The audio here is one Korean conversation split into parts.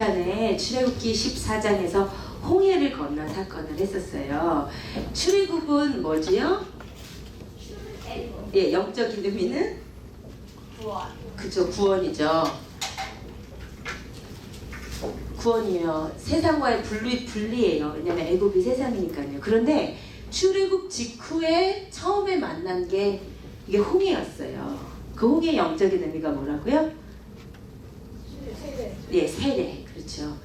시간에 출애굽기 14장에서 홍해를 건넌 사건을 했었어요. 출애굽은 뭐지요? 예, 영적인 의미는 구원. 그죠, 구원이죠. 구원이에요. 세상과의 분리예요. 왜냐면 애굽이 세상이니까요. 그런데 출애굽 직후에 처음에 만난 게 이게 홍해였어요. 그 홍해의 영적인 의미가 뭐라고요? 세례. 예, 세례. 그렇죠.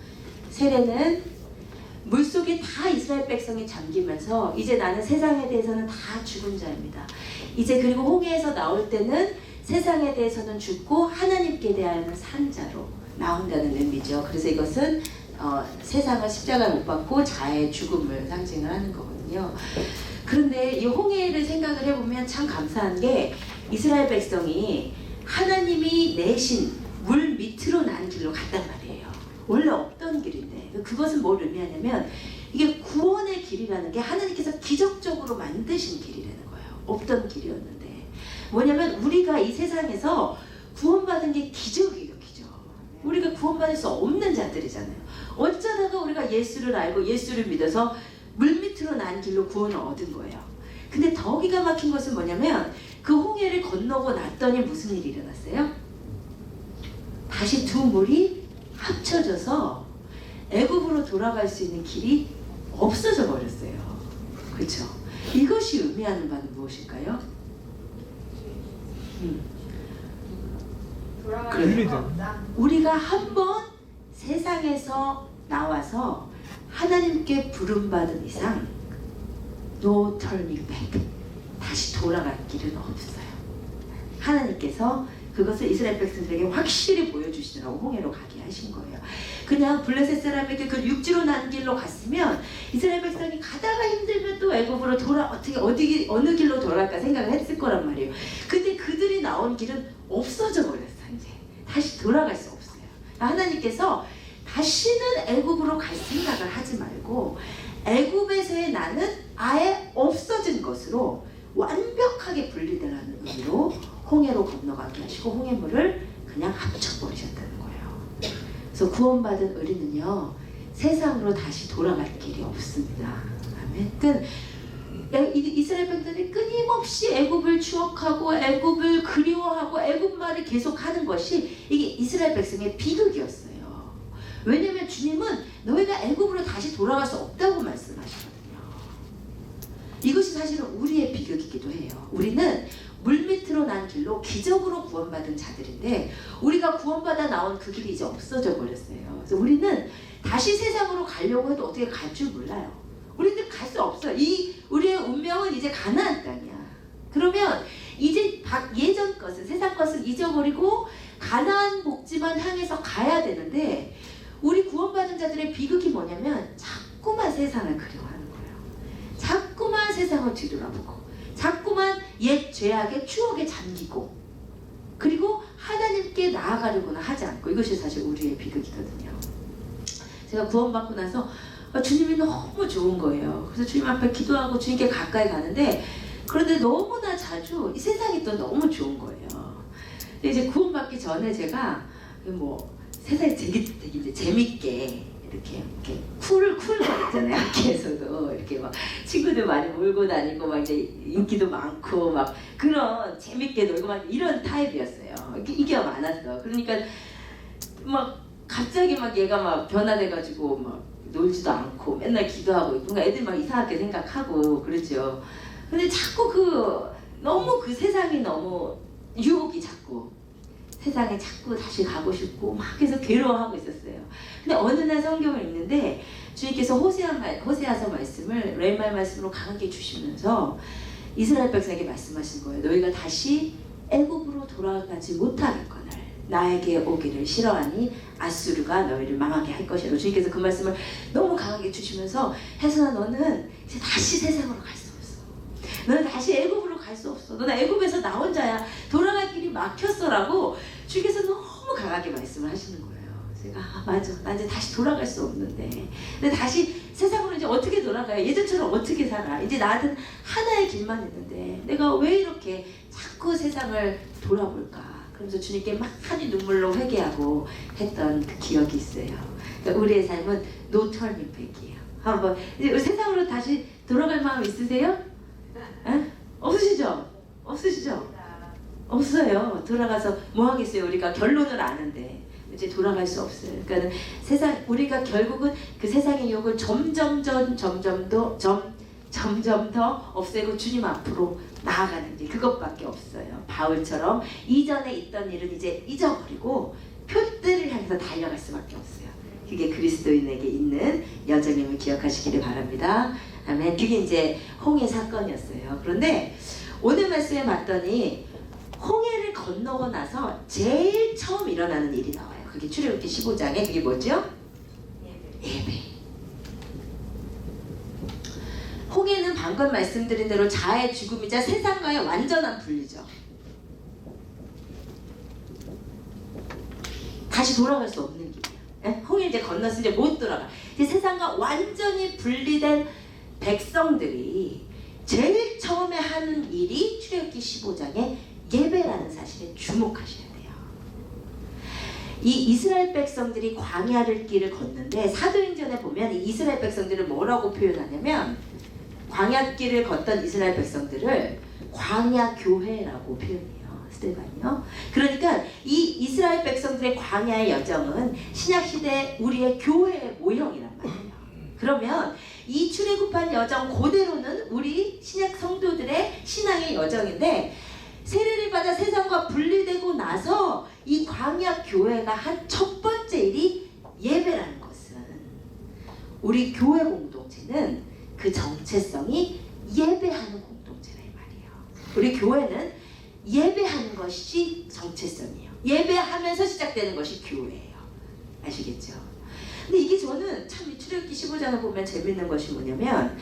세례는 물속에 다 이스라엘 백성이 잠기면서 이제 나는 세상에 대해서는 다 죽은 자입니다. 이제 그리고 홍해에서 나올 때는 세상에 대해서는 죽고 하나님께 대하여는 산 자로 나온다는 의미죠. 그래서 이것은 세상을 십자가에 못 박고 자의 죽음을 상징을 하는 거거든요. 그런데 이 홍해를 생각을 해보면 참 감사한 게 이스라엘 백성이 하나님이 내신 물 밑으로 난 길로 갔단 말이에요. 원래 없던 길인데 그것은 뭘 의미하냐면 이게 구원의 길이라는 게 하나님께서 기적적으로 만드신 길이라는 거예요. 없던 길이었는데 뭐냐면 우리가 이 세상에서 구원받은 게 기적이에요. 기적. 우리가 구원받을 수 없는 자들이잖아요. 어쩌다가 우리가 예수를 알고 예수를 믿어서 물밑으로 난 길로 구원을 얻은 거예요. 근데 더 기가 막힌 것은 뭐냐면 그 홍해를 건너고 났더니 무슨 일이 일어났어요? 다시 두 물이 합쳐져서 애굽으로 돌아갈 수 있는 길이 없어져 버렸어요. 그렇죠? 이것이 의미하는 바는 무엇일까요? 돌아갈 수가 없다. 우리가 한번 세상에서 나와서 하나님께 부름받은 이상 No turning back, 다시 돌아갈 길은 없어요. 하나님께서 그것을 이스라엘 백성들에게 확실히 보여주시더라고 홍해로 가게 하신 거예요. 그냥 블레셋 사람에게 그 육지로 난 길로 갔으면 이스라엘 백성이 가다가 힘들면 또 애굽으로 어느 길로 돌아갈까 생각을 했을 거란 말이에요. 근데 그들이 나온 길은 없어져 버렸어요. 이제 다시 돌아갈 수 없어요. 하나님께서 다시는 애굽으로 갈 생각을 하지 말고 애굽에서의 나는 아예 없어진 것으로 완벽하게 분리되라는 의미로 홍해로 건너가게 하시고 홍해물을 그냥 합쳐버리셨다는 거예요. 그래서 구원받은 우리는요 세상으로 다시 돌아갈 길이 없습니다. 아멘. 그러니까 이스라엘 백성들이 끊임없이 애굽을 추억하고 애굽을 그리워하고 애굽 말을 계속하는 것이 이게 이스라엘 백성의 비극이었어요. 왜냐하면 주님은 너희가 애굽으로 다시 돌아갈 수 없다고 말씀하시거든요. 이것이 사실은 우리의 비극이기도 해요. 우리는 물밑으로 난 길로 기적으로 구원받은 자들인데 우리가 구원받아 나온 그 길이 이제 없어져 버렸어요. 그래서 우리는 다시 세상으로 가려고 해도 어떻게 갈 줄 몰라요. 우리는 갈 수 없어요. 우리의 운명은 이제 가나안 땅이야. 그러면 이제 예전 것은 세상 것은 잊어버리고 가나안 복지만 향해서 가야 되는데 우리 구원받은 자들의 비극이 뭐냐면 자꾸만 세상을 그리워하는 거예요. 자꾸만 세상을 뒤돌아보고 자꾸만 옛 죄악의 추억에 잠기고 그리고 하나님께 나아가려고는 하지 않고 이것이 사실 우리의 비극이거든요. 제가 구원받고 나서 주님이 너무 좋은 거예요. 그래서 주님 앞에 기도하고 주님께 가까이 가는데 그런데 너무나 자주 이 세상이 또 너무 좋은 거예요. 근데 이제 구원받기 전에 제가 세상이 되게 이제 재밌게 이렇게 쿨 거렸잖아요. 학교에서도 이렇게 막 친구들 많이 몰고 다니고 막 이제 인기도 많고 막 그런 재밌게 놀고 막 이런 타입이었어요. 인기가 많았어. 그러니까 막 갑자기 막 얘가 막 변화돼가지고 막 놀지도 않고 맨날 기도하고 뭔가 애들 막 이상하게 생각하고 그렇죠. 근데 자꾸 너무 그 세상이 너무 유혹이 자꾸 세상에 자꾸 다시 가고 싶고 막 계속 괴로워하고 있었어요. 근데 어느 날 성경을 읽는데 주님께서 호세아서 말씀을 렘말 말씀으로 강하게 주시면서 이스라엘 백성에게 말씀하신 거예요. 너희가 다시 애굽으로 돌아가지 못하겠거늘 나에게 오기를 싫어하니 아수르가 너희를 망하게 할 것이라고 주님께서 그 말씀을 너무 강하게 주시면서 혜선아 너는 이제 다시 세상으로 갈 수 없어. 너는 다시 애굽으로 갈 수 없어. 너는 애굽에서 나 혼자야. 돌아갈 길이 막혔어라고 주께서 너무 강하게 말씀을 하시는 거예요. 제가 맞아. 나 이제 다시 돌아갈 수 없는데. 근데 다시 세상으로 이제 어떻게 돌아가요? 예전처럼 어떻게 살아? 이제 나는 하나의 길만 있는데 내가 왜 이렇게 자꾸 세상을 돌아볼까? 그러면서 주님께 많이 눈물로 회개하고 했던 그 기억이 있어요. 그러니까 우리의 삶은 no turning back이에요. 한번 이제 세상으로 다시 돌아갈 마음 있으세요? 에? 없으시죠? 없으시죠? 없어요. 돌아가서 뭐 하겠어요? 우리가 결론을 아는데 이제 돌아갈 수 없어요. 그러니까 세상 우리가 결국은 그 세상의 욕을 점점 더 없애고 주님 앞으로 나아가는 게 그것밖에 없어요. 바울처럼 이전에 있던 일은 이제 잊어버리고 표대를 향해서 달려갈 수밖에 없어요. 그게 그리스도인에게 있는 여정임을 기억하시기를 바랍니다. 아멘. 그게 이제 홍해 사건이었어요. 그런데 오늘 말씀에 봤더니 홍해를 건너고 나서 제일 처음 일어나는 일이 나와요. 그게 출애굽기 15장에 그게 뭐죠? 예배. 홍해는 방금 말씀드린 대로 자아의 죽음이자 세상과의 완전한 분리죠. 다시 돌아갈 수 없는 길이에요. 홍해 이제 건너서 이제 못 돌아가. 이제 세상과 완전히 분리된 백성들이 제일 처음에 하는 일이 출애굽기 15장에 예배라는 사실에 주목하셔야 돼요. 이 이스라엘 백성들이 광야를 길을 걷는데 사도행전에 보면 이 이스라엘 백성들을 뭐라고 표현하냐면 광야길을 걷던 이스라엘 백성들을 광야교회라고 표현해요. 스데반이요. 그러니까 이 이스라엘 백성들의 광야의 여정은 신약시대 우리의 교회의 모형이란 말이에요. 그러면 이 출애굽한 여정 그대로는 우리 신약 성도들의 신앙의 여정인데 세례를 받아 세상과 분리되고 나서 이 광야 교회가 한 첫 번째 일이 예배라는 것은 우리 교회 공동체는 그 정체성이 예배하는 공동체라 이 말이에요. 우리 교회는 예배하는 것이 정체성이에요. 예배하면서 시작되는 것이 교회예요. 아시겠죠? 근데 이게 저는 참 출애굽기 15장을 보면 재밌는 것이 뭐냐면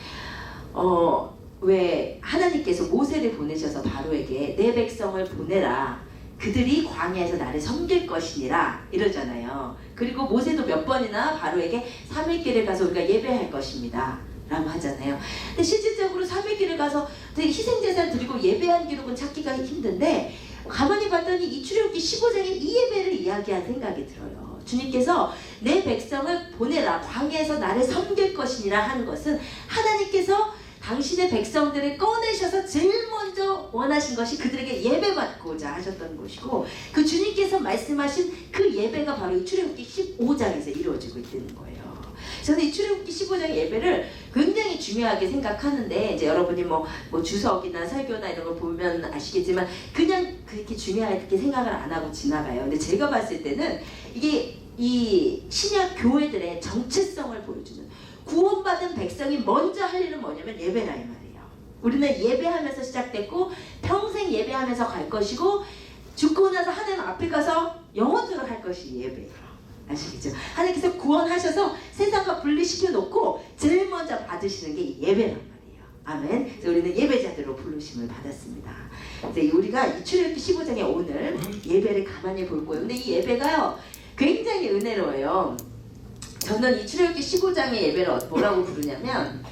왜 하나님께서 모세를 보내셔서 바로에게 내 백성을 보내라. 그들이 광야에서 나를 섬길 것이니라 이러잖아요. 그리고 모세도 몇 번이나 바로에게 3일 길을 가서 우리가 예배할 것입니다. 라고 하잖아요. 근데 실질적으로 3일 길을 가서 되게 희생제사를 드리고 예배한 기록은 찾기가 힘든데 가만히 봤더니 이 출애굽기 15장에 이 예배를 이야기한 생각이 들어요. 주님께서 내 백성을 보내라. 광야에서 나를 섬길 것이니라 하는 것은 하나님께서 당신의 백성들을 꺼내셔서 제일 먼저 원하신 것이 그들에게 예배받고자 하셨던 것이고 그 주님께서 말씀하신 그 예배가 바로 이 출애굽기 15장에서 이루어지고 있다는 거예요. 저는 이 출애굽기 15장 예배를 굉장히 중요하게 생각하는데 이제 여러분이 뭐 주석이나 설교나 이런 걸 보면 아시겠지만 그냥 그렇게 중요하게 생각을 안 하고 지나가요. 근데 제가 봤을 때는 이게 이 신약 교회들의 정체성을 보여주는 구원받은 백성이 먼저 할 일은 뭐냐면 예배라 이 말이에요. 우리는 예배하면서 시작됐고 평생 예배하면서 갈 것이고 죽고 나서 하나님 앞에 가서 영원토록 할 것이 예배예요. 아시겠죠? 하나님께서 구원하셔서 세상과 분리시켜 놓고 제일 먼저 받으시는 게 예배란 말이에요. 아멘. 그래서 우리는 예배자들로 부르심을 받았습니다. 이제 우리가 이 출애굽기 15장에 오늘 예배를 가만히 볼 거예요. 근데 이 예배가요 굉장히 은혜로워요. 저는 이 출애굽기 15장의 예배를 뭐라고 부르냐면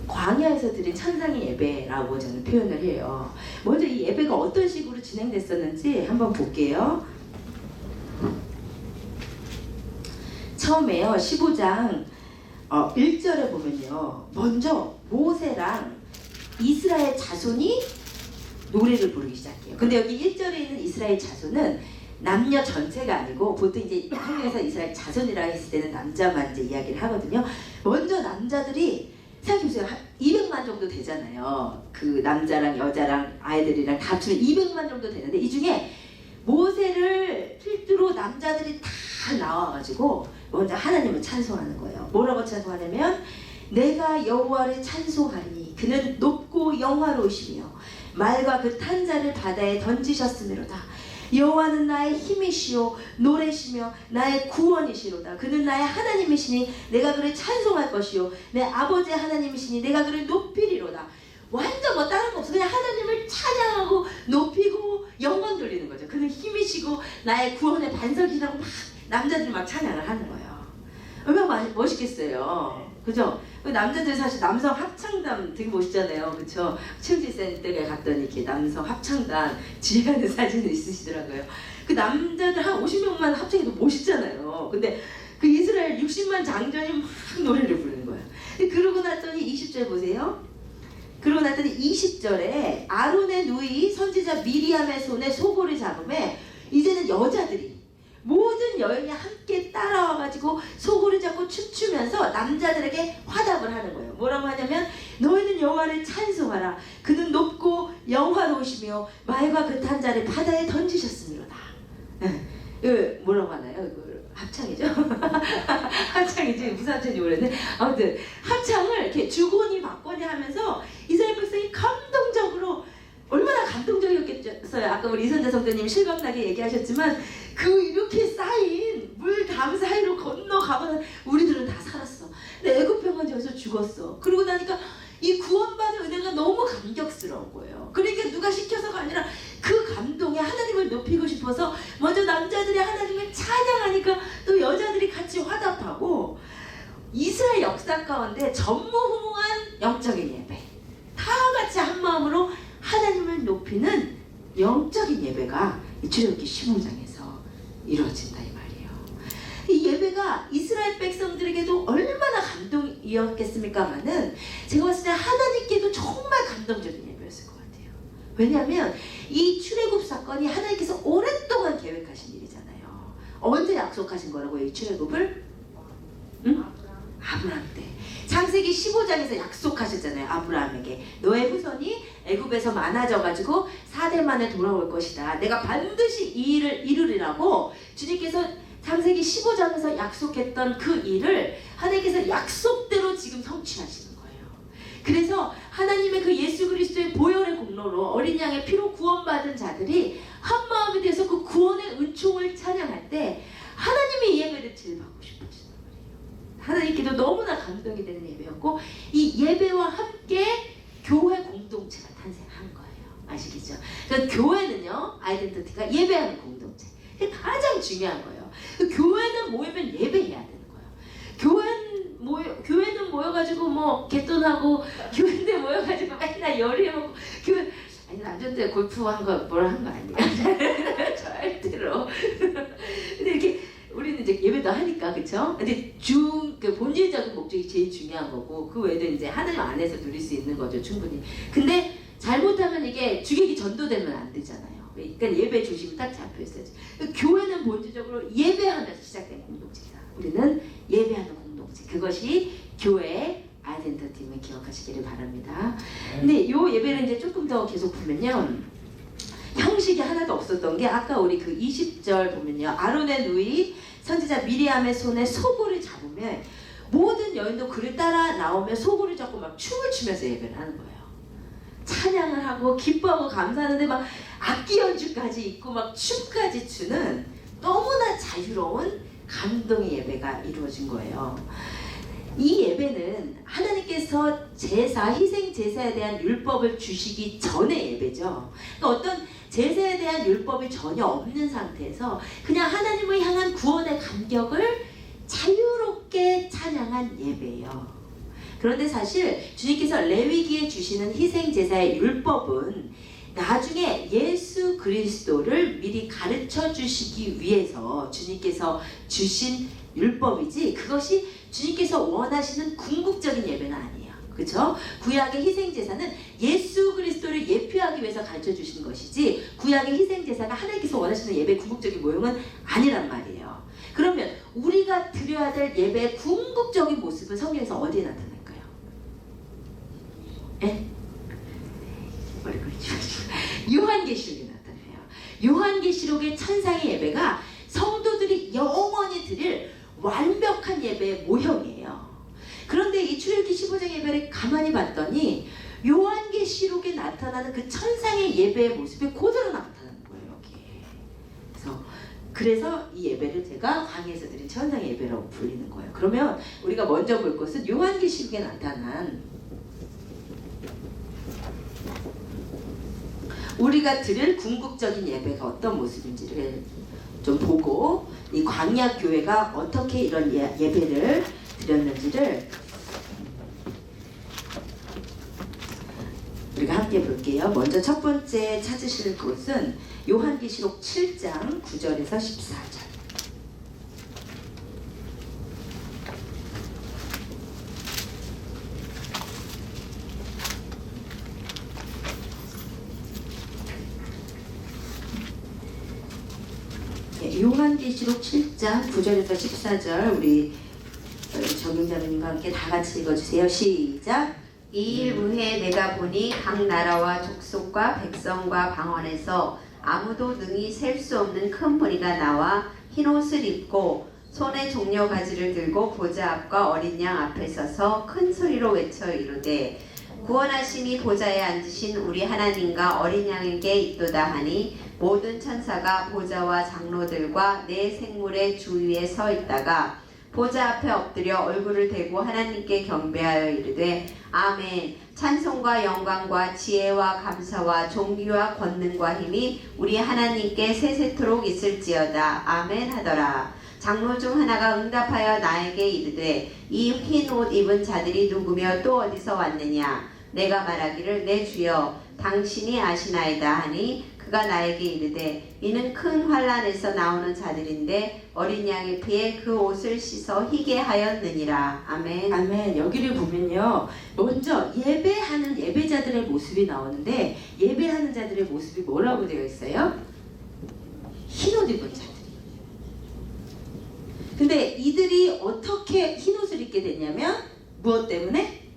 광야에서 드린 천상의 예배라고 저는 표현을 해요. 먼저 이 예배가 어떤 식으로 진행됐었는지 한번 볼게요. 처음에요 15장 1절에 보면요 먼저 모세랑 이스라엘 자손이 노래를 부르기 시작해요. 근데 여기 1절에 있는 이스라엘 자손은 남녀 전체가 아니고 보통 이제 성경에서 이스라엘 자손이라 했을 때는 남자만 이제 이야기를 하거든요. 먼저 남자들이 생각해보세요. 한 200만 정도 되잖아요. 그 남자랑 여자랑 아이들이랑 다 합치면 200만 정도 되는데 이 중에 모세를 필두로 남자들이 다 나와가지고 먼저 하나님을 찬송하는 거예요. 뭐라고 찬송하냐면 내가 여호와를 찬송하리니 그는 높고 영화로우시며 말과 그 탄 자를 바다에 던지셨음이로다. 여호와는 나의 힘이시오 노래시며 나의 구원이시로다. 그는 나의 하나님이시니 내가 그를 찬송할 것이요 내 아버지의 하나님이시니 내가 그를 높이리로다. 완전 뭐 다른 거 없어. 그냥 하나님을 찬양하고 높이고 영광 돌리는 거죠. 그는 힘이시고 나의 구원의 반석이라고 막 남자들이 막 찬양을 하는 거예요. 얼마나 멋있겠어요. 그죠? 남자들 사실 남성 합창단 되게 멋있잖아요. 그쵸? 체육센터에 갔더니 이렇게 남성 합창단 지휘하는 사진이 있으시더라고요. 그 남자들 한 50명만 합창해도 멋있잖아요. 근데 그 이스라엘 60만 장전이 막 노래를 부르는 거예요. 그러고 났더니 20절 보세요. 그러고 났더니 20절에 아론의 누이 선지자 미리암의 손에 소고를 잡음에 이제는 여자들이 모든 여인이 함께 따라와가지고 소고를 잡고 춤추면서 남자들에게 화답을 하는 거예요. 뭐라고 하냐면 너희는 여호와를 찬송하라. 그는 높고 영화로우시며 말과 그 탄 자를 바다에 던지셨음이로다. 이거 뭐라고 하나요? 이거 합창이죠? 합창이지 무슨 합창인지 모르겠네. 아무튼 합창을 이렇게 주거니 받거니 하면서 이스라엘 백성이 감동적으로 얼마나 감동적이었겠어요. 아까 우리 이선재 성도님 실감나게 얘기하셨지만 그 이렇게 쌓인 물 담 사이로 건너가면 우리들은 다 살았어. 근데 애굽 평원지에서 죽었어. 그러고 나니까 이 구원받은 은혜가 너무 감격스러운 거예요. 그러니까 누가 시켜서가 아니라 그 감동에 하나님을 높이고 싶어서 먼저 남자들이 하나님을 찬양하니까 또 여자들이 같이 화답하고 이스라엘 역사 가운데 전무후무한 영적인 예배, 다 같이 한 마음으로 하나님을 높이는 영적인 예배가 출애굽기 15장에서 이루어진다 이 말이에요. 이 예배가 이스라엘 백성들에게도 얼마나 감동이었겠습니까마는 제가 봤을 때 하나님께도 정말 감동적인 예배였을 것 같아요. 왜냐하면 이 출애굽 사건이 하나님께서 오랫동안 계획하신 일이잖아요. 언제 약속하신 거라고요, 이 출애굽을? 응? 아브라함 때. 창세기 15장에서 약속하셨잖아요. 아브라함에게 너의 후손이 애굽에서 많아져가지고 4대 만에 돌아올 것이다. 내가 반드시 이 일을 이루리라고 주님께서 창세기 15장에서 약속했던 그 일을 하나님께서 약속대로 지금 성취하시는 거예요. 그래서 하나님의 그 예수 그리스도의 보혈의 공로로 어린 양의 피로 구원받은 자들이 한 마음이 돼서 그 구원의 은총을 찬양할 때 하나님의 이 예배를 제일 받고 싶으시는 거예요. 하나님께도 너무나 감동이 되는 예배였고 이 예배와 함께 교회 공동체가 탄생한 거예요. 아시겠죠? 그러니까 교회는요, 아이덴티티가 예배하는 공동체. 그게 가장 중요한 거예요. 교회는 모이면 예배해야 되는 거예요. 교회는 모여가지고 뭐 개돈하고 교회인데 모여가지고 맨날 열의해먹고 교회 아니 남자들 골프 한 거 뭐라 한 거 아니에요. 절대로. 근데 이렇게 우리는 이제 예배도 하니까 그쵸? 근데 그 본질적인 목적이 제일 중요한 거고 그 외에도 이제 하나님 안에서 누릴 수 있는 거죠 충분히. 근데 잘못하면 이게 주객이 전도되면 안 되잖아요. 그러니까 예배 중심이 딱 잡혀 있어야지. 교회는 본질적으로 예배하면서 시작된 공동체다. 우리는 예배하는 공동체. 그것이 교회의 아이덴티티임을 기억하시기를 바랍니다. 근데 이 예배를 이제 조금 더 계속 보면요. 형식이 하나도 없었던 게 아까 우리 그 20절 보면요. 아론의 누이 선지자 미리암의 손에 소고를 잡으면 모든 여인도 그를 따라 나오며 소고를 잡고 막 춤을 추면서 예배를 하는 거예요. 찬양을 하고 기뻐하고 감사하는데 막 악기 연주까지 있고 막 춤까지 추는 너무나 자유로운 감동의 예배가 이루어진 거예요. 이 예배는 하나님께서 제사, 희생 제사에 대한 율법을 주시기 전의 예배죠. 그러니까 어떤 제사에 대한 율법이 전혀 없는 상태에서 그냥 하나님을 향한 구원의 감격을 자유롭게 찬양한 예배예요. 그런데 사실 주님께서 레위기에 주시는 희생 제사의 율법은 나중에 예수 그리스도를 미리 가르쳐 주시기 위해서 주님께서 주신 율법이지 그것이 주님께서 원하시는 궁극적인 예배는 아니에요. 그렇죠? 구약의 희생 제사는 예수 그리스도를 예표하기 위해서 가르쳐 주신 것이지 구약의 희생 제사가 하나님께서 원하시는 예배의 궁극적인 모형은 아니란 말이에요. 그러면 우리가 드려야 될 예배의 궁극적인 모습은 성경에서 어디에 나타날까요? 예? 요한계시록에 나타나요. 요한계시록의 천상의 예배가 성도들이 영원히 드릴 완벽한 예배의 모형이에요. 그런데 이 출애굽기 15장 예배를 가만히 봤더니 요한계시록에 나타나는 그 천상의 예배의 모습이 그대로 나타나는 거예요. 여기. 그래서 이 예배를 제가 광야에서 드린 천상의 예배라고 불리는 거예요. 그러면 우리가 먼저 볼 것은 요한계시록에 나타난 우리가 드릴 궁극적인 예배가 어떤 모습인지를 좀 보고 이 광야 교회가 어떻게 이런 예배를 드렸는지를 우리가 함께 볼게요. 먼저 첫 번째 찾으실 곳은 요한계시록 7장 9절에서 14절. 요한계시록 7장 9절에서 14절 우리 정용자매님과 함께 다 같이 읽어주세요. 시작. 이 일 후에 내가 보니 각 나라와 족속과 백성과 방언에서 아무도 능히 셀 수 없는 큰 무리가 나와 흰 옷을 입고 손에 종려 가지를 들고 보좌 앞과 어린 양 앞에 서서 큰 소리로 외쳐 이르되 구원하심이 보좌에 앉으신 우리 하나님과 어린 양에게 있도다 하니 모든 천사가 보좌와 장로들과 네 생물의 주위에 서 있다가 보좌 앞에 엎드려 얼굴을 대고 하나님께 경배하여 이르되 아멘. 찬송과 영광과 지혜와 감사와 존귀와 권능과 힘이 우리 하나님께 세세토록 있을지어다. 아멘 하더라. 장로 중 하나가 응답하여 나에게 이르되 이 흰 옷 입은 자들이 누구며 또 어디서 왔느냐. 내가 말하기를 내 주여 당신이 아시나이다 하니 그가 나에게 이르되 이는 큰 환란에서 나오는 자들인데 어린 양의 피에 그 옷을 씻어 희게 하였느니라. 아멘. 아멘. 여기를 보면요, 먼저 예배하는 예배자들의 모습이 나오는데 예배하는 자들의 모습이 뭐라고 되어 있어요? 흰옷 입은 자들이. 근데 이들이 어떻게 흰옷을 입게 됐냐면 무엇 때문에?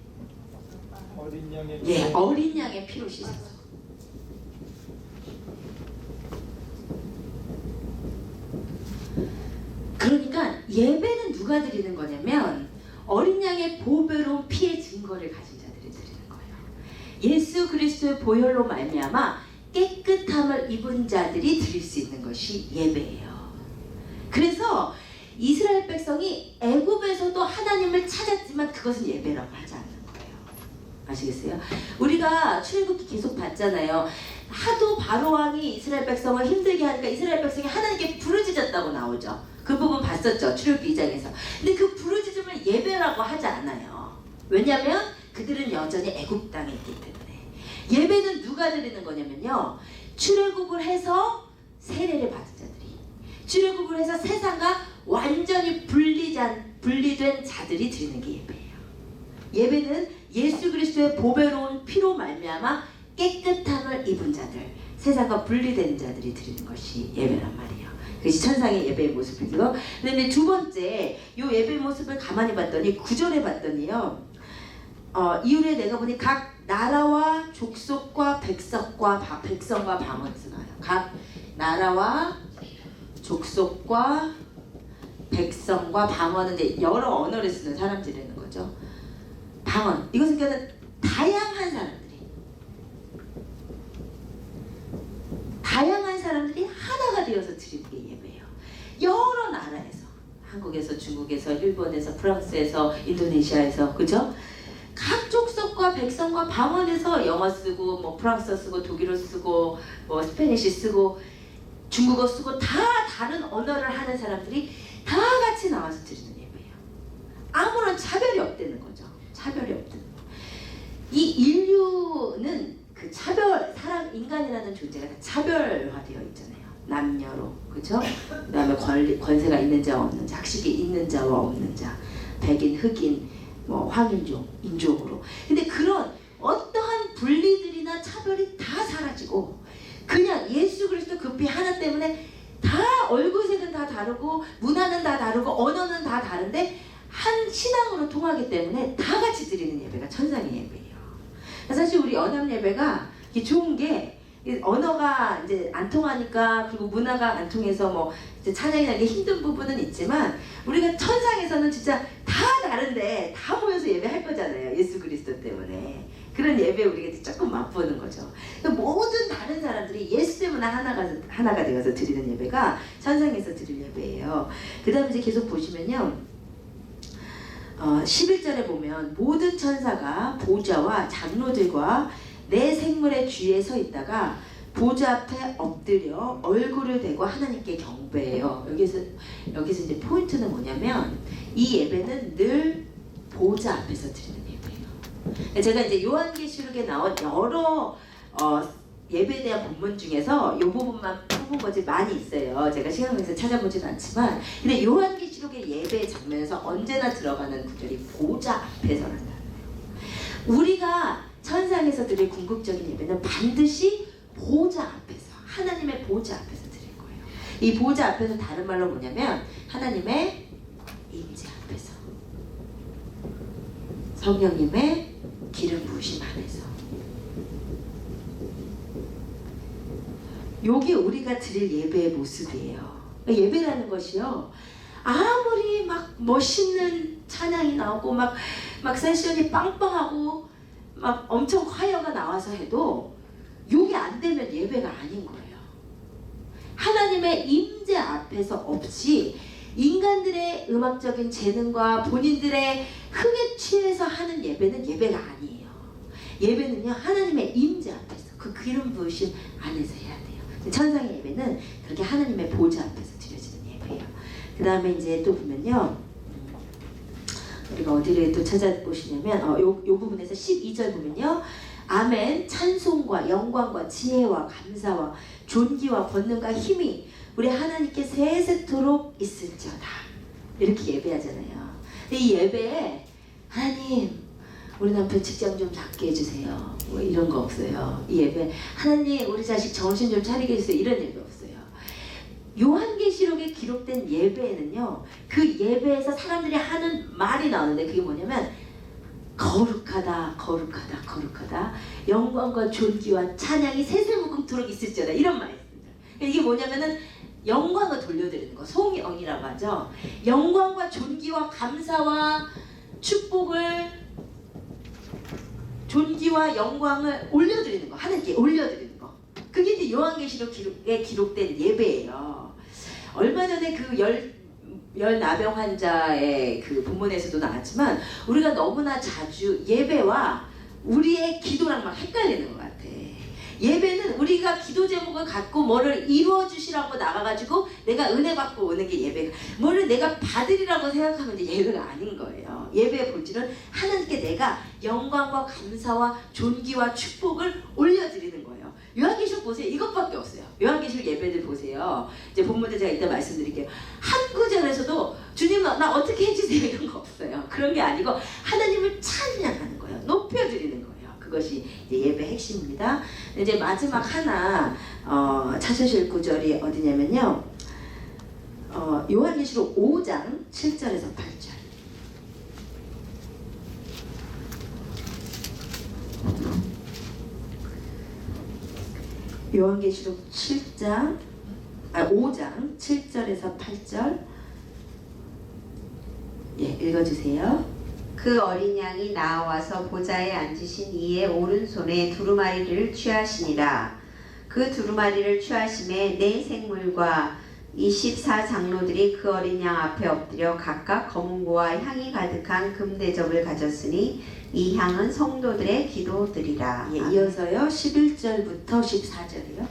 어린 양의 예, 어린 양의 피로 씻어서. 그러니까 예배는 누가 드리는 거냐면 어린 양의 보배로운 피의 증거를 가진 자들이 드리는 거예요. 예수 그리스도의 보혈로 말미암아 깨끗함을 입은 자들이 드릴 수 있는 것이 예배예요. 그래서 이스라엘 백성이 애굽에서도 하나님을 찾았지만 그것은 예배라고 하지 않는 거예요. 아시겠어요? 우리가 출애굽기 계속 봤잖아요. 하도 바로왕이 이스라엘 백성을 힘들게 하니까 이스라엘 백성이 하나님께 부르짖었다고 나오죠. 그 부분 봤었죠. 출애굽기 2장에서. 근데 그 부르짖음을 예배라고 하지 않아요. 왜냐하면 그들은 여전히 애굽 땅에 있기 때문에. 예배는 누가 드리는 거냐면요, 출애굽을 해서 세례를 받은 자들이, 출애굽을 해서 세상과 완전히 분리된 자들이 드리는 게 예배예요. 예배는 예수 그리스도의 보배로운 피로 말미암아 깨끗함을 입은 자들, 세상과 분리된 자들이 드리는 것이 예배란 말이에요. 그것이 천상의 예배의 모습이고요. 근데 두 번째 이 예배의 모습을 가만히 봤더니 9절에 봤더니요, 이후에 내가 보니 각 나라와 족속과 백성과 방언에서 나와요. 각 나라와 족속과 백성과 방언은 이제 여러 언어를 쓰는 사람들이라는 거죠. 방언, 이것은 그러니까 다양한 사람들이 하나가 되어서 드리는 게 예배예요. 여러 나라에서, 한국에서, 중국에서, 일본에서, 프랑스에서, 인도네시아에서, 그죠? 각 족속과 백성과 방언에서 영어 쓰고, 뭐 프랑스어 쓰고, 독일어 쓰고, 뭐 스페니시 쓰고, 중국어 쓰고, 다 다른 언어를 하는 사람들이 다 같이 나와서 드리는 예배예요. 아무런 차별이 없다는 거죠. 차별이 없다는 거. 이 인류는 그 인간이라는 존재가 다 차별화되어 있잖아요. 남녀로, 그죠? 그 다음에 권세가 있는 자와 없는 자, 학식이 있는 자와 없는 자, 백인, 흑인, 뭐 황인종, 인종으로. 근데 그런 어떠한 분리들이나 차별이 다 사라지고 그냥 예수 그리스도 그 피 하나 때문에 다 얼굴색은 다 다르고 문화는 다 다르고 언어는 다 다른데 한 신앙으로 통하기 때문에 다 같이 드리는 예배가 천상의 예배예요. 사실 우리 연합 예배가 좋은 게 언어가 이제 안 통하니까, 그리고 문화가 안 통해서 뭐 이제 찬양이 나기 힘든 부분은 있지만 우리가 천상에서는 진짜 다 다른데 다 모여서 예배할 거잖아요. 예수 그리스도 때문에. 그런 예배 우리가 조금 맛보는 거죠. 모든 다른 사람들이 예수 때문에 하나가 되어서 드리는 예배가 천상에서 드릴 예배예요. 그 다음에 이제 계속 보시면요, 11절에 보면 모든 천사가 보좌와 장로들과 네 생물의 주위에 서 있다가 보좌 앞에 엎드려 얼굴을 대고 하나님께 경배해요. 여기서 이제 포인트는 뭐냐면 이 예배는 늘 보좌 앞에서 드리는 예배예요. 제가 이제 요한계시록에 나온 여러 예배에 대한 본문 중에서 이 부분만 뽑은 것이 많이 있어요. 제가 시간 관계상 찾아보지는 않지만, 근데 요한계시록의 예배 장면에서 언제나 들어가는 구절이 보좌 앞에서라는 거예요. 우리가 천상에서 드릴 궁극적인 예배는 반드시 보좌 앞에서, 하나님의 보좌 앞에서 드릴 거예요. 이 보좌 앞에서 다른 말로 뭐냐면 하나님의 임재 앞에서, 성령님의 기름 부으심 안에서. 요게 우리가 드릴 예배의 모습이에요. 예배라는 것이요, 아무리 막 멋있는 찬양이 나오고 막 세션이 빵빵하고 막 엄청 화려가 나와서 해도 요게 안 되면 예배가 아닌 거예요. 하나님의 임재 앞에서 없이 인간들의 음악적인 재능과 본인들의 흥에 취해서 하는 예배는 예배가 아니에요. 예배는요, 하나님의 임재 앞에서, 그 기름 부으심 안에서 해야 돼요. 천상의 예배는 그렇게 하나님의 보좌 앞에서 드려지는 예배예요. 그 다음에 이제 또 보면요, 우리가 어디를 또 찾아보시냐면 요 부분에서 12절 보면요, 아멘, 찬송과 영광과 지혜와 감사와 존귀와 권능과 힘이 우리 하나님께 세세토록 있을지어다, 이렇게 예배하잖아요. 근데 이 예배에 하나님 우리 남편 직장 좀 잡게 해주세요, 뭐 이런 거 없어요. 이 예배 하나님 우리 자식 정신 좀 차리게 해주세요, 이런 예배 없어요. 요한계시록에 기록된 예배에는요, 그 예배에서 사람들이 하는 말이 나오는데 그게 뭐냐면 거룩하다, 거룩하다, 거룩하다, 영광과 존귀와 찬양이 세세무궁토록 있을지어다, 이런 말이 있습니다. 이게 뭐냐면은 영광을 돌려드리는 거, 송영이라고 하죠. 영광과 존귀와 감사와 축복을, 존귀와 영광을 올려드리는 거, 하나님께 올려드리는 거, 그게 이제 요한계시록에 기록된 예배예요. 얼마 전에 그 열나병 환자의 그 본문에서도 나왔지만, 우리가 너무나 자주 예배와 우리의 기도랑 막 헷갈리는 것 같아. 예배는 우리가 기도 제목을 갖고 뭐를 이루어 주시라고 나가가지고 내가 은혜 받고 오는 게 예배가, 뭐를 내가 받으리라고 생각하면 이제 예배가 아닌 거예요. 예배의 본질은 하나님께 내가 영광과 감사와 존귀와 축복을 올려드리는 거예요. 요한계시록 보세요. 이것밖에 없어요. 요한계시록 예배들 보세요. 이제 본문에 제가 이따 말씀드릴게요. 한 구절에서도 주님 나 어떻게 해주세요 이런 거 없어요. 그런 게 아니고 하나님을 찬양하는 거예요. 높여드리는 거예요. 그것이 이제 예배 핵심입니다. 이제 마지막 하나 찾으실 구절이 어디냐면요, 요한계시록 5장 7절에서 8절. 요한계시록 5장 7절에서 8절. 예, 읽어주세요. 그 어린 양이 나와서 보좌에 앉으신 이의 오른손에 두루마리를 취하시니라. 그 두루마리를 취하심에 네 생물과 24장로들이 그 어린 양 앞에 엎드려 각각 검은고와 향이 가득한 금대접을 가졌으니 이 향은 성도들의 기도들이라. 예, 이어서요 11절부터 14절이요.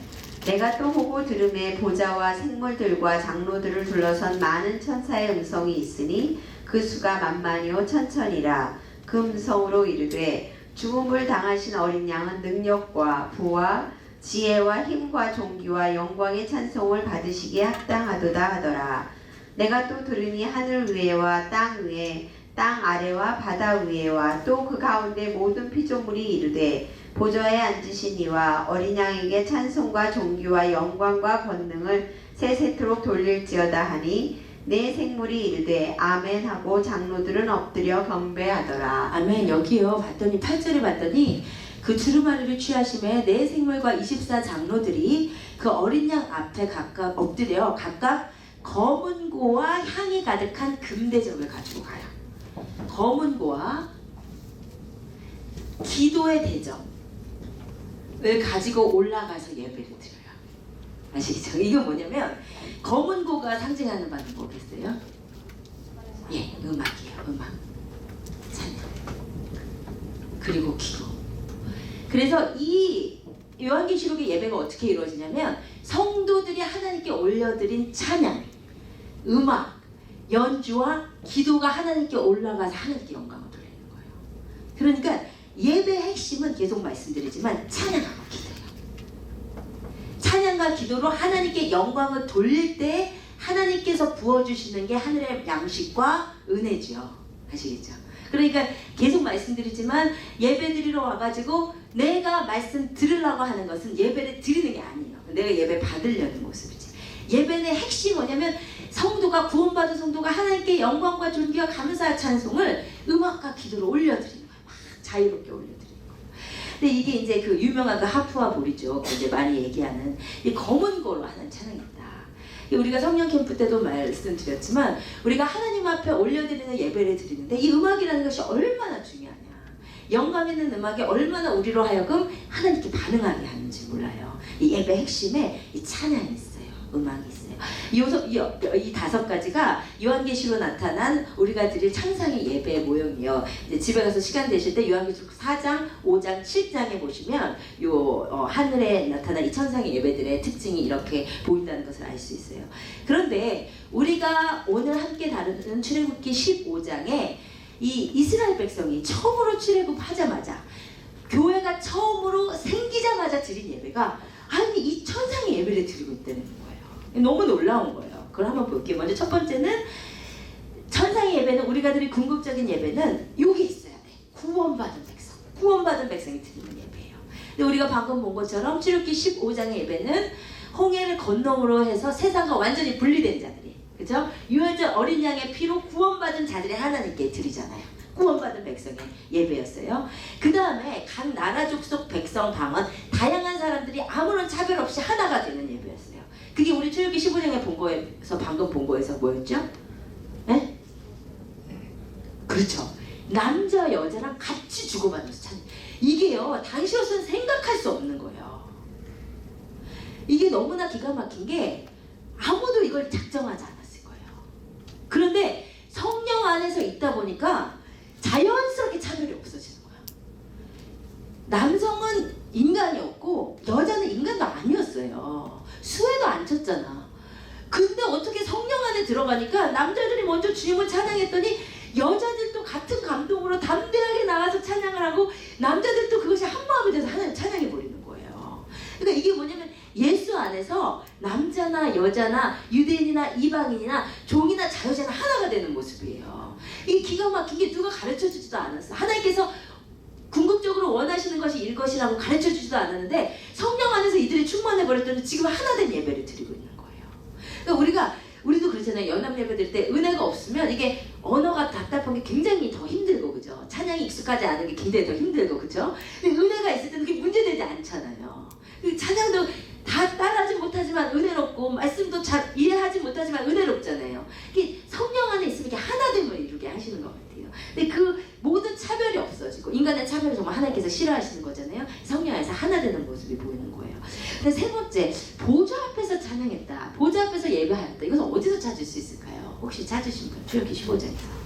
내가 또 보고 들음에 보좌와 생물들과 장로들을 둘러선 많은 천사의 음성이 있으니 그 수가 만만이요 천천이라. 그 음성으로 이르되 죽음을 당하신 어린 양은 능력과 부와 지혜와 힘과 존귀와 영광의 찬송을 받으시기에 합당하도다 하더라. 내가 또 들으니 하늘 위에와 땅 위에, 땅 아래와 바다 위에와 또 그 가운데 모든 피조물이 이르되 보좌에 앉으신 이와 어린 양에게 찬송과 존귀와 영광과 권능을 세세토록 돌릴지어다 하니 네 생물이 이르되 아멘 하고 장로들은 엎드려 경배하더라. 아멘. 여기요 봤더니 8절에 봤더니 그 두루마리를 취하심에 네 생물과 24장로들이 그 어린 양 앞에 각각 엎드려 각각 검은 고와 향이 가득한 금대접을 가지고 가요. 검은 고와 기도의 대접을 가지고 올라가서 예배를 드려요. 아시겠죠? 이거 뭐냐면 검은 고가 상징하는 바는 뭐겠어요? 예, 음악이에요. 음악, 찬양, 그리고 기도. 그래서 이 요한계시록의 예배가 어떻게 이루어지냐면 성도들이 하나님께 올려드린 찬양, 음악, 연주와 기도가 하나님께 올라가서 하나님께 영광을 돌리는 거예요. 그러니까 예배의 핵심은 계속 말씀드리지만 찬양하고 기도예요. 찬양과 기도로 하나님께 영광을 돌릴 때 하나님께서 부어주시는 게 하늘의 양식과 은혜죠. 아시겠죠? 그러니까 계속 말씀드리지만 예배 드리러 와가지고 내가 말씀 들으려고 하는 것은 예배를 드리는 게 아니에요. 내가 예배 받으려는 모습이지. 예배의 핵심이 뭐냐면 성도가 구원받은 성도가 하나님께 영광과 존귀와 감사와 찬송을 음악과 기도로 올려드리는 거예요. 막 자유롭게 올려드리는 거예요. 근데 이게 이제 그 유명한 그 하프와 볼이죠. 이제 많이 얘기하는 이 검은 고로 하는 찬양이 있다. 우리가 성령 캠프 때도 말씀드렸지만 우리가 하나님 앞에 올려드리는 예배를 드리는데 이 음악이라는 것이 얼마나 중요하냐. 영광 있는 음악이 얼마나 우리로 하여금 하나님께 반응하게 하는지 몰라요. 이 예배 핵심에 이 찬양이 있어요. 음악이 있어요. 이 5가지가 요한계시로 나타난 우리가 드릴 천상의 예배의 모형이에요. 이제 집에 가서 시간 되실 때 요한계시록 4장, 5장, 7장에 보시면 하늘에 나타난 이 천상의 예배들의 특징이 이렇게 보인다는 것을 알 수 있어요. 그런데 우리가 오늘 함께 다루는 출애굽기 15장에 이 이스라엘 백성이 처음으로 출애굽하자마자 교회가 처음으로 생기자마자 드린 예배가 아니 이 천상의 예배를 드리고 있다는 거예요. 너무 놀라운 거예요. 그걸 한번 볼게요. 먼저 첫 번째는 천상의 예배는 우리가 드릴 궁극적인 예배는 여기 있어야 돼. 구원받은 백성. 구원받은 백성이 드리는 예배예요. 근데 우리가 방금 본 것처럼 출애굽기 15장의 예배는 홍해를 건너므로 해서 세상과 완전히 분리된 자들이, 그죠? 유월절 어린 양의 피로 구원받은 자들이 하나님께 드리잖아요. 구원받은 백성의 예배였어요. 그 다음에 각 나라 족속 백성 방언 다양한 사람들이 아무런 차별 없이 하나가 되는 예배였어요. 그게 우리 출애굽기 15장에 본 거에서 방금 본 거에서 뭐였죠? 네? 그렇죠. 남자 여자랑 같이 주고받으면서 찬양. 이게요 당시로서는 생각할 수 없는 거예요. 이게 너무나 기가 막힌 게 아무도 이걸 작정하지 않았을 거예요. 그런데 성령 안에서 있다 보니까 자연스럽게 차별이 없어지는 거야. 남성은 인간이었고 여자는 인간도 아니었어요. 수혜도 안 쳤잖아. 근데 어떻게 성령 안에 들어가니까 남자들이 먼저 주님을 찬양했더니 여자들도 같은 감동으로 담대하게 나가서 찬양을 하고 남자들도 그것이 한 마음이 돼서 하나님 찬양해 버리는 거예요. 그러니까 이게 뭐냐면 예수 안에서 남자나 여자나 유대인이나 이방인이나 종이나 자유자나 하나가 되는 모습이에요. 이게 기가 막힌 게 누가 가르쳐주지도 않았어. 하나님께서 궁극적으로 원하시는 것이 이것이라고 가르쳐주지도 않았는데 성령 안에서 이들이 충만해 버렸더니 지금 하나된 예배를 드리고 있는 거예요. 그러니까 우리도 그렇잖아요. 연합 예배 드릴 때 은혜가 없으면 이게 언어가 답답한 게 굉장히 더 힘들고, 그죠? 찬양이 익숙하지 않은 게 굉장히 더 힘들고, 그죠? 근데 은혜가 있을 때는 그게 문제되지 않잖아요. 찬양도 다 따라하지 못하지만 은혜롭고 말씀도 잘 이해하지 못하지만 은혜롭잖아요. 이게 성령 안에 있으면 이게 하나됨을 이루게 하시는 것 같아요. 근데 그 모든 차별이 없어지고 인간의 차별을 정말 하나님께서 싫어하시는 거잖아요. 성령 안에서 하나 되는 모습이 보이는 거예요. 근데 세 번째, 보좌 앞에서 찬양했다. 보좌 앞에서 예배하였다. 이것은 어디서 찾을 수 있을까요? 혹시 찾으신 분? 출애굽기 15장에서.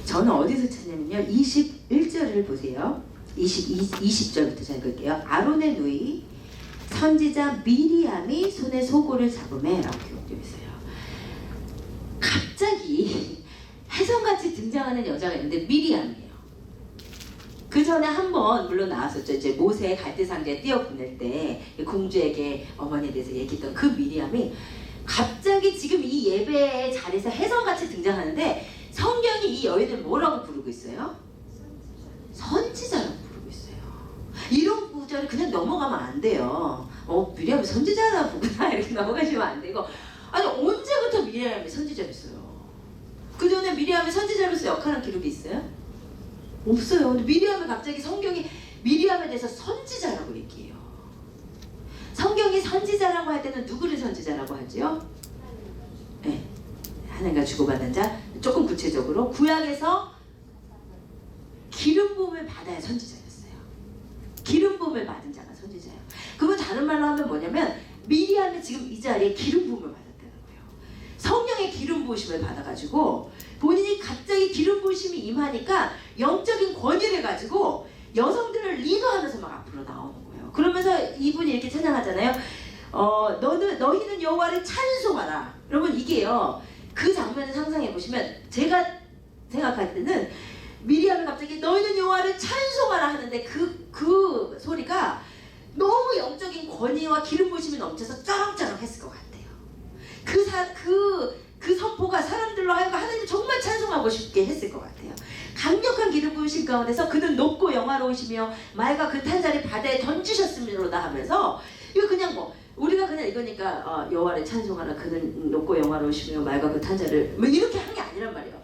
저는 어디서 찾냐면요. 21절을 보세요. 20절부터 잘 볼게요. 아론의 누이 선지자 미리암이 손에 소고를 잡음에 라고 기록되어 있어요. 갑자기 혜성같이 등장하는 여자가 있는데 미리암이에요. 그 전에 한번 물론 나왔었죠. 이제 모세 갈대상자에 띄어보낼 때 공주에게 어머니에 대해서 얘기했던 그 미리암이 갑자기 지금 이 예배의 자리에서 혜성같이 등장하는데 성경이 이 여인을 뭐라고 부르고 있어요? 선지자라고 부르고 있어요. 이런 구절을 그냥 넘어가면 안 돼요. 미리암이 선지자나 보구나 이렇게 넘어가시면 안 되고, 아니 언제부터 미리암이 선지자였어요? 그 전에 미리암이 선지자로서 역할한 기록이 있어요? 없어요. 근데 미리암이 갑자기 성경이 미리암에 대해서 선지자라고 얘기해요. 성경이 선지자라고 할 때는 누구를 선지자라고 하죠? 네. 하나님과 주고받는 자. 조금 구체적으로 구약에서 기름 부음을 받아야 선지자였어요. 기름 부음 부음을 받은 자가 선지자예요. 그건 다른 말로 하면 뭐냐면 미리암이 지금 이 자리에 기름 부음을 받았다는 거예요. 성령의 기름 부으심을 받아가지고 본인이 갑자기 기름 부으심이 임하니까 영적인 권위를 가지고 여성들을 리더하면서 막 앞으로 나오는 거예요. 그러면서 이분이 이렇게 찬양하잖아요. 너희는 여호와를 찬송하라. 여러분 이게요. 그 장면을 상상해 보시면 제가 생각할 때는 미리암이 갑자기 너희는 여호와를 찬송하라 하는데 그 소리가 너무 영적인 권위와 기름 부으심이 넘쳐서 쩌렁쩌렁 했을 것 같아요. 그 선포가 사람들로 하여금 하나님 정말 찬송하고 싶게 했을 것 같아요. 강력한 기름 부으심 가운데서 그는 높고 영화로우시며 말과 그 탄자를 바다에 던지셨음이로다 하면서 이거 그냥 뭐 우리가 그냥 이거니까 여호와를 찬송하라 그는 높고 영화로우시며 말과 그 탄자를 뭐 이렇게 한 게 아니란 말이에요.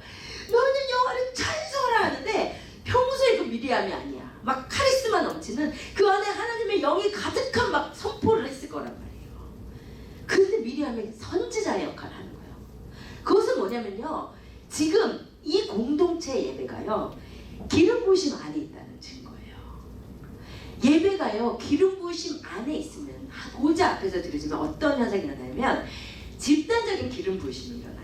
너는 여호와를 찬송하라 하는데 평소에 그 미리암이 아니야. 막 카리스마 넘치는 그 안에 하나님의 영이 가득한 막 선포를 했을 거란 말이에요. 그런데 미리암이 선지자의 역할을 하는 거예요. 그것은 뭐냐면요. 지금 이 공동체 예배가요. 기름 부으심 안에 있다는 증거예요. 예배가요. 기름 부으심 안에 있으면 고자 앞에서 드려지면 어떤 현상이 일어나냐면 집단적인 기름 부으심이 일어나요.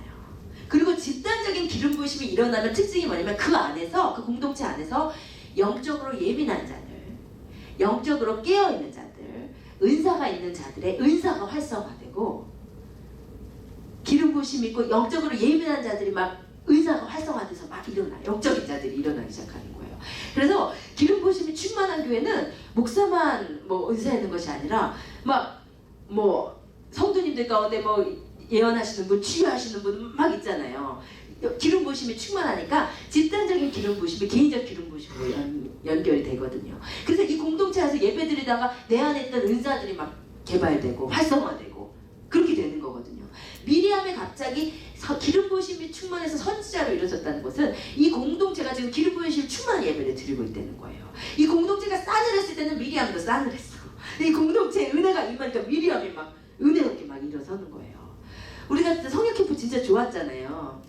그리고 집단적인 기름 부으심이 일어나면 특징이 뭐냐면 그 안에서 그 공동체 안에서 영적으로 예민한 자들, 영적으로 깨어있는 자들, 은사가 있는 자들의 은사가 활성화되고 기름 부으심이 있고 영적으로 예민한 자들이 막 은사가 활성화돼서 막 일어나 영적인 자들이 일어나기 시작하는 거예요. 그래서 기름 부으심이 충만한 교회는 목사만 뭐 은사 있는 것이 아니라 막 뭐 성도님들 가운데 뭐 예언하시는 분, 치유하시는 분 막 있잖아요. 기름 부으심이 충만하니까 집단적인 기름 부으심이 개인적 기름 부으심으로 연결이 되거든요. 그래서 이 공동체에서 예배드리다가 내 안에 있던 은사들이 막 개발되고 활성화되고 그렇게 되는 거거든요. 미리암이 갑자기 기름 부으심이 충만해서 선지자로 이루어졌다는 것은 이 공동체가 지금 기름 부으심 충만한 예배를 드리고 있다는 거예요. 이 공동체가 싸늘했을 때는 미리암도 싸늘했어. 이 공동체에 은혜가 임하니까 미리암이 막 은혜롭게 막 일어서는 거예요. 우리가 성역 캠프 진짜 좋았잖아요.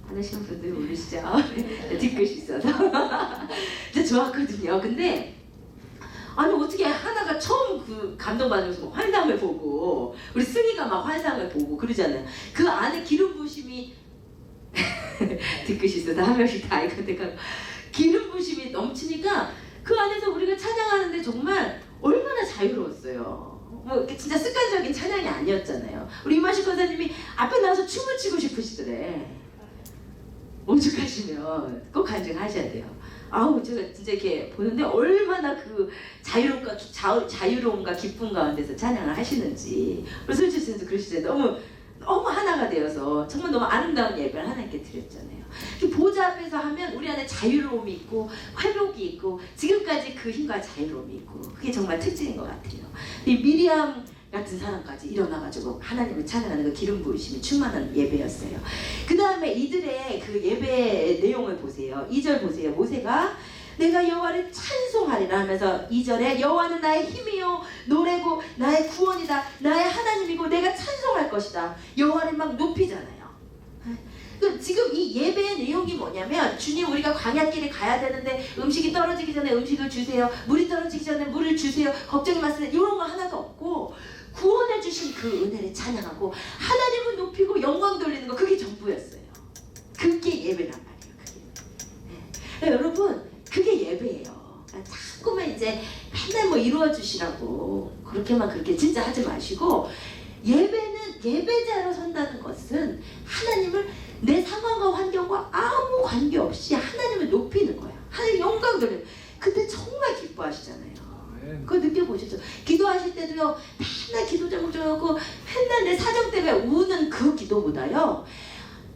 하시는 분들 모르시죠? 뒤끝이 있어서 진짜 좋았거든요. 근데 아니 어떻게 하나가 처음 그 감동받으면서 환상을 보고 우리 승희가 막 환상을 보고 그러잖아요. 그 안에 기름 부으심이 뒤끝이 있어서 한 명씩 다 이건데 기름 부으심이 넘치니까 그 안에서 우리가 찬양하는데 정말 얼마나 자유로웠어요. 뭐 이렇게 진짜 습관적인 찬양이 아니었잖아요. 우리 이만식 권사님이 앞에 나와서 춤을 추고 싶으시더래. 오죽하시면 꼭 간증하셔야 돼요. 아우 제가 진짜 이렇게 보는데 얼마나 그 자유로움과 기쁨 가운데서 찬양을 하시는지. 우리 솔직히 그러시잖아요. 너무 하나가 되어서 정말 너무 아름다운 예배를 하나님께 드렸잖아요. 보좌 앞에서 하면 우리 안에 자유로움이 있고 회복이 있고 지금까지 그 힘과 자유로움이 있고 그게 정말 특징인 것 같아요. 이 미리암 같은 사람까지 일어나가지고 하나님을 찬양하는 그 기름 부으심이 충만한 예배였어요. 그 다음에 이들의 그 예배의 내용을 보세요. 2절 보세요. 모세가 내가 여호와를 찬송하리라 하면서 2절에 여호와는 나의 힘이요 노래고 나의 구원이다. 나의 하나님이고 내가 찬송할 것이다. 여호와를 막 높이잖아요. 지금 이 예배의 내용이 뭐냐면 주님 우리가 광야길에 가야 되는데 음식이 떨어지기 전에 음식을 주세요. 물이 떨어지기 전에 물을 주세요. 걱정이 많으면 이런 거 하나도 없고 구원해 주신 그 은혜를 찬양하고 하나님을 높이고 영광 돌리는 거 그게 전부였어요. 그게 예배란 말이에요. 그게. 네. 여러분 그게 예배예요. 자꾸만 이제 맨날 뭐 이루어 주시라고 그렇게 진짜 하지 마시고 예배는 예배자로 선다는 것은 하나님을 내 상황과 환경과 아무 관계없이 하나님을 높이는 거야. 하나님 영광 돌리는 그때 정말 기뻐하시잖아요. 그거 느껴보셨죠? 기도하실 때도요 맨날 기도 제목 정하고 맨날 내 사정 때문에 우는 그 기도보다요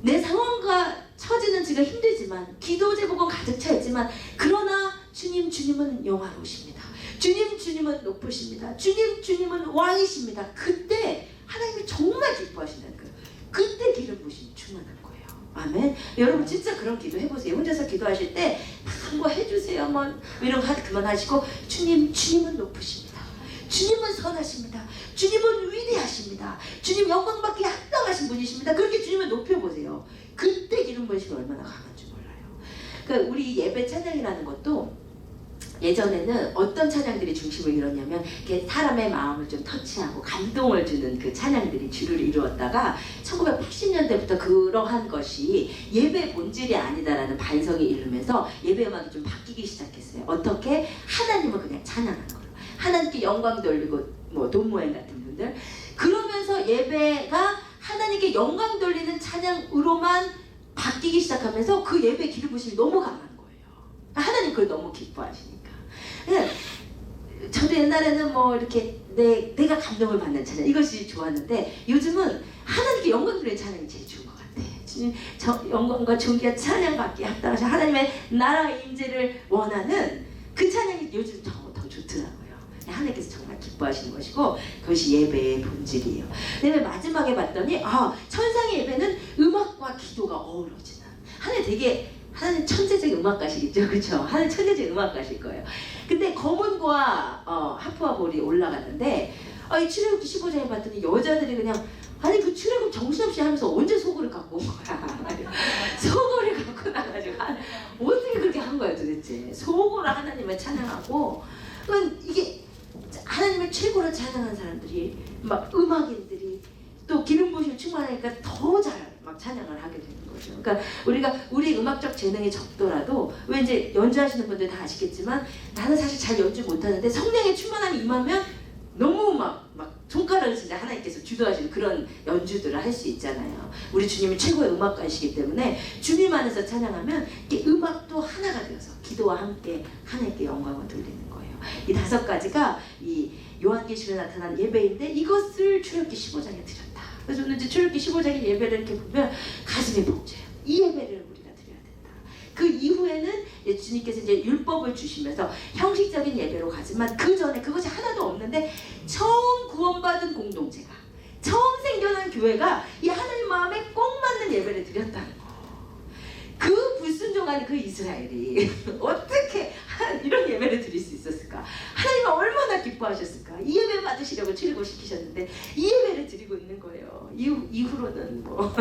내 상황과 처지는 지금 힘들지만 기도 제목은 가득 차 있지만 그러나 주님은 영화로우십니다. 주님은 높으십니다. 주님은 왕이십니다. 그때 하나님이 정말 기뻐하신다는 거예요. 그때 기름 부으심이 충만한 거예요. 아멘. 여러분 진짜 그런 기도 해보세요. 혼자서 기도하실 때 뭐 해주세요 뭐 이런 거 그만하시고 주님은 높으십니다. 주님은 선하십니다. 주님은 위대하십니다. 주님 영광받기에 합당하신 분이십니다. 그렇게 주님을 높여보세요. 그때 기름 부으심이 얼마나 강한지 몰라요. 그러니까 우리 예배 찬양이라는 것도 예전에는 어떤 찬양들이 중심을 이뤘냐면 이렇게 사람의 마음을 좀 터치하고 감동을 주는 그 찬양들이 주를 이루었다가 1980년대부터 그러한 것이 예배 본질이 아니다라는 반성이 이르면서 예배 음악이 좀 바뀌기 시작했어요. 어떻게? 하나님을 그냥 찬양하는 거예요. 하나님께 영광 돌리고 뭐 돈모행 같은 분들 그러면서 예배가 하나님께 영광 돌리는 찬양으로만 바뀌기 시작하면서 그 예배 기름부심이 너무 강한 거예요. 하나님 그걸 너무 기뻐하시니까. 저도 옛날에는 뭐 이렇게 내가 감동을 받는 찬양 이것이 좋았는데 요즘은 하나님께 영광 돌리는 찬양이 제일 좋은 것 같아. 주님 저 영광과 존귀한 찬양 받기에 합당하셔 하나님의 나라의 임재를 원하는 그 찬양이 요즘 더 좋더라고요. 하나님께서 정말 기뻐하시는 것이고 그것이 예배의 본질이에요. 근데 마지막에 봤더니 천상의 예배는 음악과 기도가 어우러지는 하나님 천재적인 음악가시겠죠, 그렇죠? 하나님 천재적인 음악가실 거예요. 근데 검은과 하프와 볼이 올라갔는데 이 출애굽기 15장에 봤더니 여자들이 그냥 아니 그 출애굽 정신없이 하면서 언제 소고를 갖고 온 거야? 소고를 갖고 나가지고 어떻게 그렇게 한 거야 도대체? 소고를 하나님을 찬양하고 이게 하나님을 최고로 찬양한 사람들이 막 음악인들이 또 기름 부심 충만하니까 더 잘 막 찬양을 하게 되는 거죠. 그러니까 우리 음악적 재능이 적더라도 왜 이제 연주하시는 분들 다 아시겠지만 나는 사실 잘 연주 못하는데 성령의 충만함이 임하면 너무 막 손가락을 진짜 하나님께서 주도하시는 그런 연주들을 할 수 있잖아요. 우리 주님이 최고의 음악가이시기 때문에 주님 안에서 찬양하면 이 음악도 하나가 되어서 기도와 함께 하나님께 영광을 돌리는 거예요. 이 5가지가 이 요한계시록에 나타난 예배인데 이것을 출애굽기 15장에 드렸다. 그래서 저는 이제 출애굽기 15장의 예배를 이렇게 보면 가슴이 벅차요. 이 예배를 우리가 드려야 된다. 그 이후에는 주님께서 이제 율법을 주시면서 형식적인 예배로 가지만 그 전에 그것이 하나도 없는데 처음 구원받은 공동체가 처음 생겨난 교회가 이 하나님 마음에 꼭 맞는 예배를 드렸다는 거. 그 불순종한 그 이스라엘이 어떻게 이런 예배를 드릴 수 있었을까? 하나님은 얼마나 기뻐하셨을까? 이 예배 받으시려고 출애굽시키셨는데 이 예배를 드리고 있는 거예요. 이후로는 뭐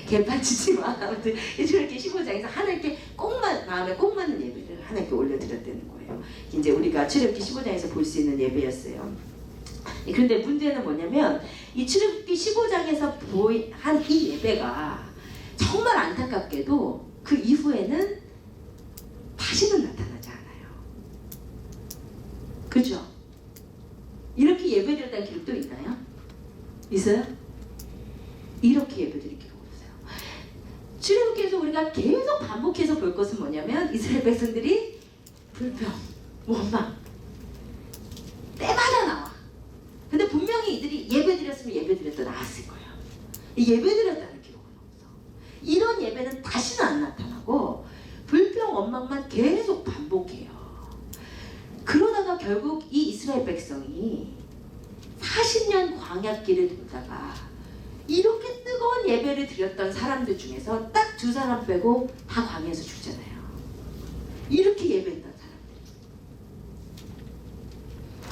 개판치지만 아무튼 이렇게 15장에서 하나님께 마음에 꼭 맞는 예배를 하나님께 올려드렸다는 거예요. 이제 우리가 출애굽기 15장에서 볼 수 있는 예배였어요. 그런데 문제는 뭐냐면 이 출애굽기 15장에서 한 이 예배가 정말 안타깝게도 그 이후에는 다시는 나타나지 않아요. 그죠? 이렇게 예배드렸다는 기록도 있나요? 있어요? 이렇게 예배드린 기록 없어요. 출애굽기에서 우리가 계속 반복해서 볼 것은 뭐냐면 이스라엘 백성들이 불평, 원망 때마다 나와. 근데 분명히 이들이 예배드렸으면 예배드렸다 나왔을 거예요. 예배드렸다는 기록은 없어. 이런 예배는 다시는 안 나타나고 불평, 원망만 계속 반복해요. 그러다가 결국 이 이스라엘 백성이 40년 광야길을 돌다가 이렇게 뜨거운 예배를 드렸던 사람들 중에서 딱 2사람 빼고 다 광야에서 죽잖아요. 이렇게 예배했던 사람들이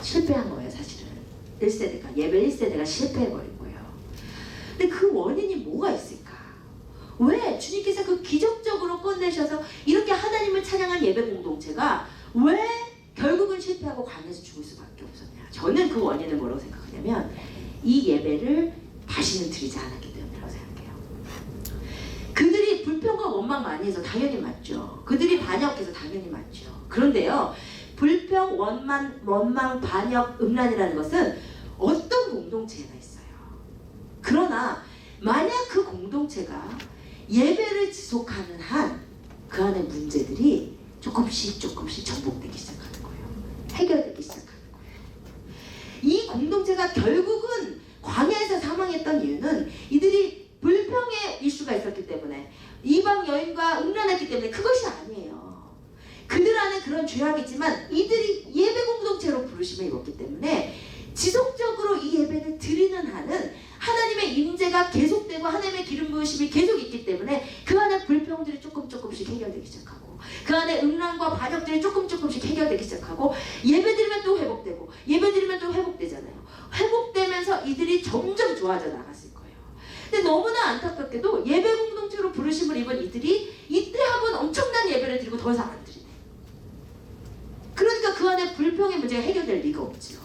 실패한 거예요. 사실은 1세대가 예배 1세대가 실패해버린 거예요. 근데 그 원인이 뭐가 있을까? 왜 주님께서 그 기적적으로 꺼내셔서 이렇게 하나님을 찬양한 예배 공동체가 왜 결국은 실패하고 광야에서 죽을 수밖에 없었냐? 저는 그 원인을 뭐라고 생각하냐면 이 예배를 다시는 드리지 않았기 때문이라고 생각해요. 그들이 불평과 원망 많이 해서 당연히 맞죠. 그들이 반역해서 당연히 맞죠. 그런데요, 불평, 원망, 반역, 음란이라는 것은 어떤 공동체나 있어요. 그러나 만약 그 공동체가 예배를 지속하는 한 그 안에 문제들이 조금씩 정복되기 시작하는 거예요. 해결되기 시작하는 거예요. 이 공동체가 결국은 광야에서 사망했던 이유는 이들이 불평의 이슈가 있었기 때문에 이방 여인과 음란했기 때문에 그것이 아니에요. 그들 안에 그런 죄악이지만 이들이 예배 공동체로 부르심을 입었기 때문에 지속적으로 이 예배를 드리는 한은 하나님의 임재가 계속되고 하나님의 기름 부으심이 계속 있기 때문에 그 안에 불평들이 조금씩 해결되기 시작하고 그 안에 음란과 반역들이 조금씩 해결되기 시작하고 예배드리면 또 회복되고 예배드리면 또 회복되잖아요. 회복되면서 이들이 점점 좋아져 나갔을 거예요. 근데 너무나 안타깝게도 예배 공동체로 부르심을 입은 이들이 이때 한번 엄청난 예배를 드리고 더 이상 안 드리네. 안에 불평의 문제가 해결될 리가 없지요.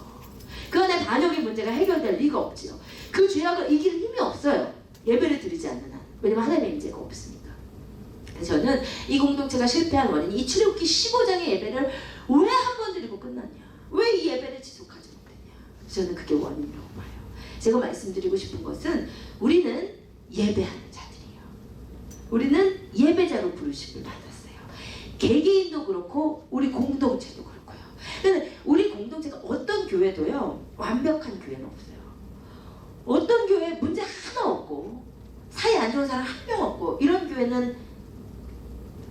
그 안에 반역의 문제가 해결될 리가 없지요. 그 죄악을 이길 힘이 없어요. 예배를 드리지 않는 한. 왜냐면 하나님의 임재가 없으니까. 그래서 저는 이 공동체가 실패한 원인이 이 출애굽기 15장의 예배를 왜 한 번 드리고 끝났냐? 왜 이 예배를 지속하지 못했냐? 저는 그게 원인이라고 봐요. 제가 말씀드리고 싶은 것은 우리는 예배하는 자들이에요. 우리는 예배자로 부르심을 받았어요. 개개인도 그렇고 우리 공동체도 그렇고요. 근데 우리 공동체가 어떤 교회도요, 완벽한 교회는 없어요. 어떤 교회에 문제 하나 없고 사이 안 좋은 사람 한 명 없고 이런 교회는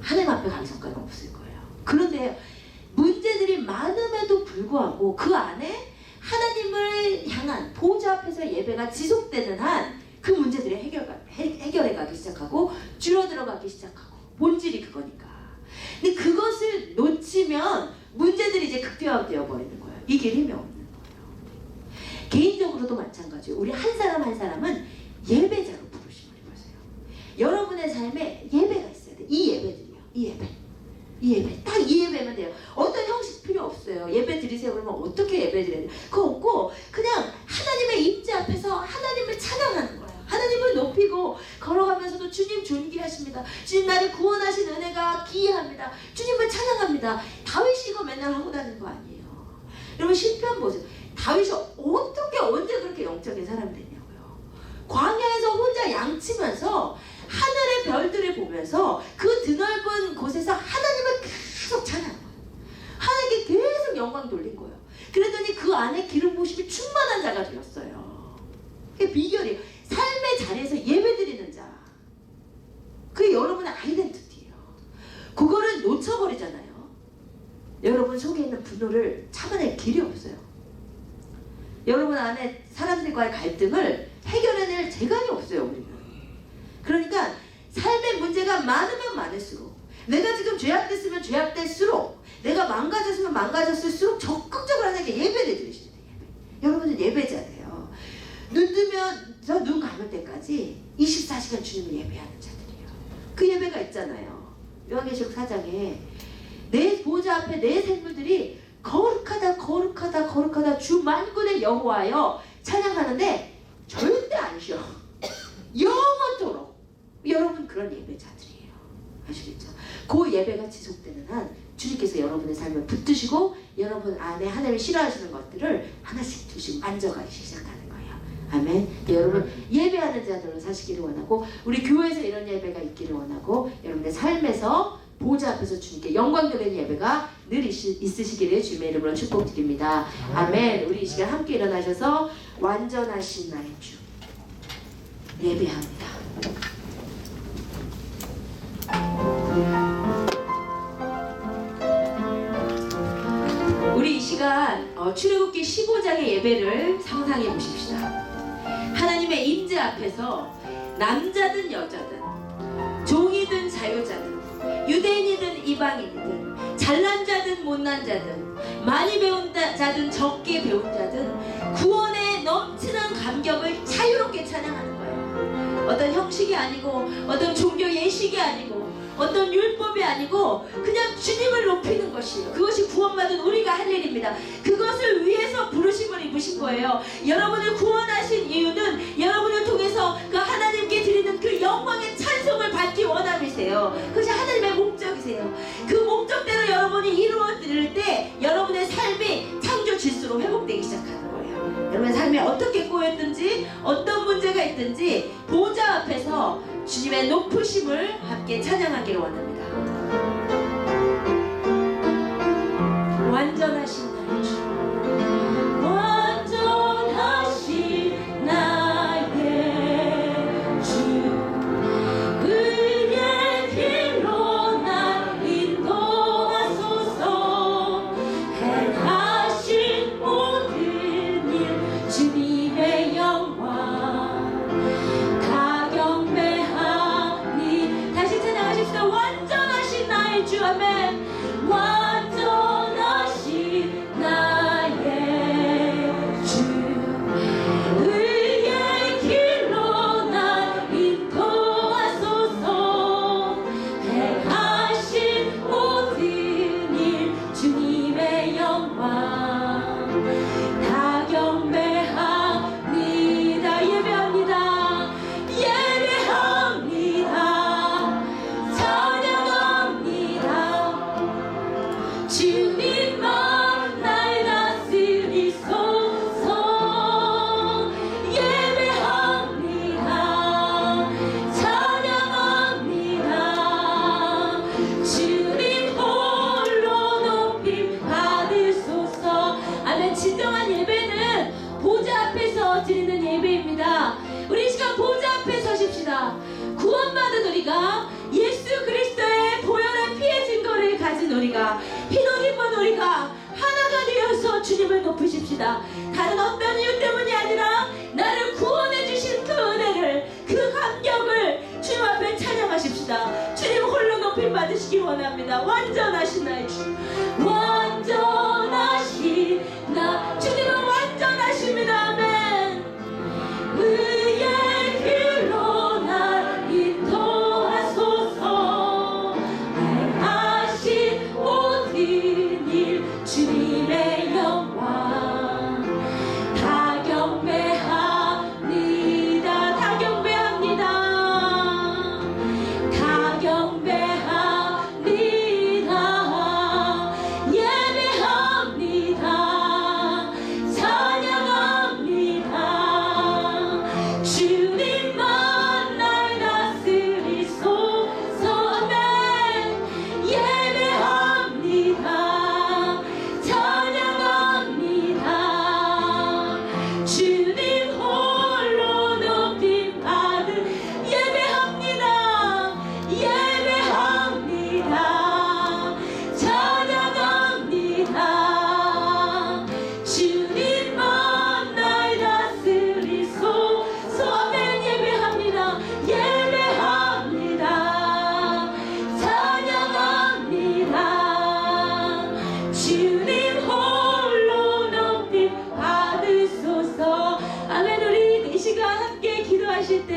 하나님 앞에 갈 성과는 없을 거예요. 그런데 문제들이 많음에도 불구하고 그 안에 하나님을 향한 보좌 앞에서 예배가 지속되는 한 그 문제들이 해결해 가기 시작하고 줄어들어 가기 시작하고 본질이 그거니까. 근데 그것을 놓치면 문제들이 이제 극대화되어 버리는 거예요. 이길 힘이 없는 거예요. 개인적으로도 마찬가지예요. 우리 한 사람 한 사람은 예배자로 부르심을 입으세요. 여러분의 삶에 예배가 있어야 돼. 이 예배들이요. 이 예배. 딱 이 예배면 돼요. 어떤 형식 필요 없어요. 예배 드리세요. 그러면 어떻게 예배 드려야 돼요? 그거 없고 그냥 하나님의 임재 앞에서 하나님을 찬양하는 거예요. 하나님을 높이고 걸어가면서도 주님 존귀하십니다. 주님 나를 구원하신 은혜가 기이합니다. 주님을 찬양합니다. 다윗이 이거 맨날 하고 다니는 거 아니에요. 여러분 실패한 보세요. 다윗이 어떻게 언제 그렇게 영적인 사람이 됐냐고요. 광야에서 혼자 양치면서 하늘의 별들을 보면서 그 드넓은 곳에서 하나님을 계속 찬양한 거예요. 하나님께 계속 영광 돌린 거예요. 그랬더니 그 안에 기름 부으심이 충만한 자가 되었어요. 그게 비결이에요. 삶의 자리에서 예배드리는 자. 그게 여러분의 아이덴티티예요. 그거를 놓쳐버리잖아요. 여러분 속에 있는 분노를 참아낼 길이 없어요. 여러분 안에 사람들과의 갈등을 해결해낼 재간이 없어요. 우리는. 그러니까 삶의 문제가 많으면 많을수록, 내가 지금 죄악됐으면 죄악될수록, 내가 망가졌으면 망가졌을수록 적극적으로 하나님께 예배를 드리시면 돼요. 예배. 여러분은 예배자예요. 눈 뜨면서 눈 감을 때까지 24시간 주님을 예배하는 자들이에요. 그 예배가 있잖아요. 요한계시록 4장에 내 보좌 앞에 내 생물들이 거룩하다 주 만군의 여호와여 찬양하는데 절대 안 쉬어. 영원토록. 여러분 그런 예배자들이에요. 아시겠죠? 그 예배가 지속되는 한 주님께서 여러분의 삶을 붙드시고 여러분 안에 하나님이 싫어하시는 것들을 하나씩 두시고 만져가기 시작하는 거예요. 아멘. 여러분 예배하는 자들로 사시기를 원하고 우리 교회에서 이런 예배가 있기를 원하고 여러분의 삶에서 보좌 앞에서 주님께 영광 돌리는 예배가 늘 있으시기를 주님의 이름으로 축복드립니다. 아멘. 우리 이 시간 함께 일어나셔서 완전하신 나의 주 예배합니다. 우리 이 시간 출애굽기 15장의 예배를 상상해 보십시다. 하나님의 임재 앞에서 남자든 여자든 종이든 자유자든 유대인이든 이방인이든 잘난 자든 못난 자든 많이 배운 자든 적게 배운 자든 구원에 넘치는 감격을 자유롭게 찬양하는 거예요. 어떤 형식이 아니고 어떤 종교 예식이 아니고 어떤 율법이 아니고 그냥 주님을 높이는 것이에요. 그것이 구원받은 우리가 할 일입니다. 그것을 위해서 부르심을 입으신 거예요. 여러분을 구원하신 이유는 여러분을 통해서 그 하나님께 드리는 그 영광의 찬송을 받기 원함이세요. 그것이 하나님의 목적이세요. 그 목적대로 여러분이 이루어 드릴 때 여러분의 삶이 창조 질서로 회복되기 시작하는 거예요. 여러분의 삶이 어떻게 꼬였든지 어떤 문제가 있든지 보좌 앞에서 주님의 높으심을 함께 찬양하기를 원합니다. 완전하신 나의 주, 완전하신 나의 주, 의의 길로 날 인도하소서. 행하신 모든 일 주님의 영광 완전하신 나의 주, 아멘. 완전하신 진정한 예배는 보좌 앞에서 드리는 예배입니다. 우리 이 시간 보좌 앞에 서십시다. 구원받은 우리가, 예수 그리스도의 보혈의 피의 증거를 가진 우리가, 희노 기쁜 우리가 하나가 되어서 주님을 높이십시다. 다른 어떤 이유 때문이 아니라 나를 구원해 주신 그 은혜를, 그 감격을 주님 앞에 찬양하십시다. 주님 홀로 높임 받으시기 원합니다. 완전하신 나의 주, 완전하신 나, 주님은 완전하십니다. 아멘. 의의 길로 날 인도하소서. 행하신 모든 일 주님의 영광 다 경배합니다. 다 경배합니다. 다 경배합니다. 예배합니다. 찬양합니다. 주님만 날 다스리소서. 아멘. 예배합니다. 찬양합니다. 주님 홀로 높임 받은 예배합니다. 예배합니다. 찬양합니다. 주님만 날 다스리소서. 아멘. 예배합니다. 예배합니다. 찬양합니다. 주님 홀로 높임 받으소서. 아멘. 우리 이 시간 함께 기도하실 때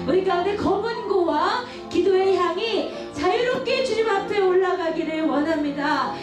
우리 가운데 검은 고와 기도의 향이 자유롭게 주님 앞에 올라가기를 원합니다.